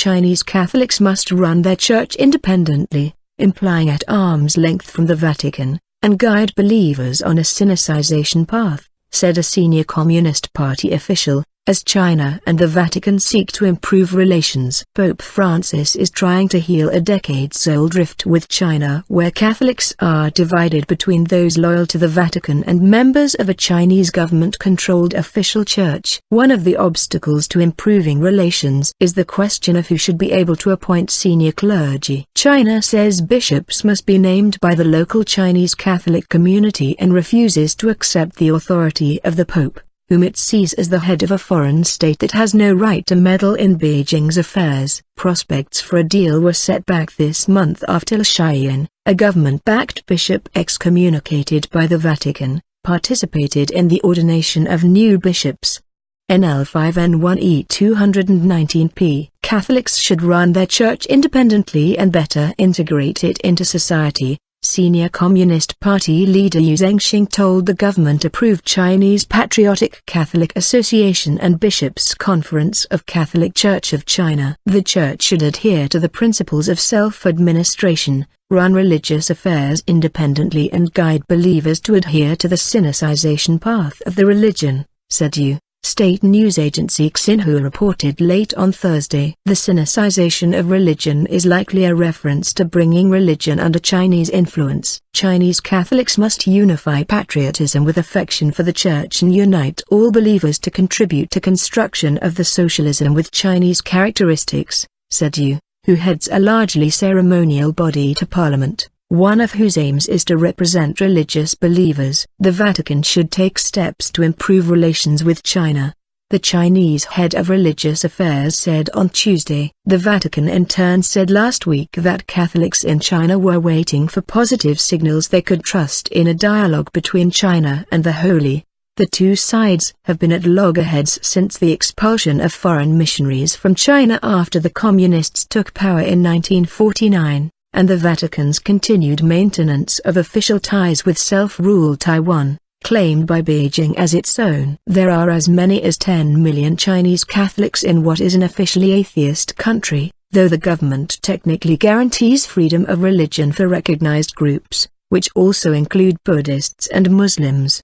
Chinese Catholics must run their church independently, implying at arm's length from the Vatican, and guide believers on a Sinicisation path, said a senior Communist Party official, as China and the Vatican seek to improve relations. Pope Francis is trying to heal a decades-old rift with China, where Catholics are divided between those loyal to the Vatican and members of a Chinese government-controlled official church. One of the obstacles to improving relations is the question of who should be able to appoint senior clergy. China says bishops must be named by the local Chinese Catholic community and refuses to accept the authority of the Pope, whom it sees as the head of a foreign state that has no right to meddle in Beijing's affairs. Prospects for a deal were set back this month after Lei Shiyin, a government-backed bishop excommunicated by the Vatican, participated in the ordination of new bishops. NL5N1E 219p. Catholics should run their church independently and better integrate it into society, senior Communist Party leader Yu Zhengxing told the government-approved Chinese Patriotic Catholic Association and Bishops' Conference of Catholic Church of China. The church should adhere to the principles of self-administration, run religious affairs independently and guide believers to adhere to the Sinicisation path of the religion, said Yu. State news agency Xinhua reported late on Thursday. The Sinicization of religion is likely a reference to bringing religion under Chinese influence. Chinese Catholics must unify patriotism with affection for the Church and unite all believers to contribute to construction of the socialism with Chinese characteristics, said Yu, who heads a largely ceremonial body to Parliament, one of whose aims is to represent religious believers. The Vatican should take steps to improve relations with China, the Chinese head of religious affairs said on Tuesday. The Vatican in turn said last week that Catholics in China were waiting for positive signals they could trust in a dialogue between China and the Holy. The two sides have been at loggerheads since the expulsion of foreign missionaries from China after the Communists took power in 1949. And the Vatican's continued maintenance of official ties with self-ruled Taiwan, claimed by Beijing as its own. There are as many as 10 million Chinese Catholics in what is an officially atheist country, though the government technically guarantees freedom of religion for recognized groups, which also include Buddhists and Muslims.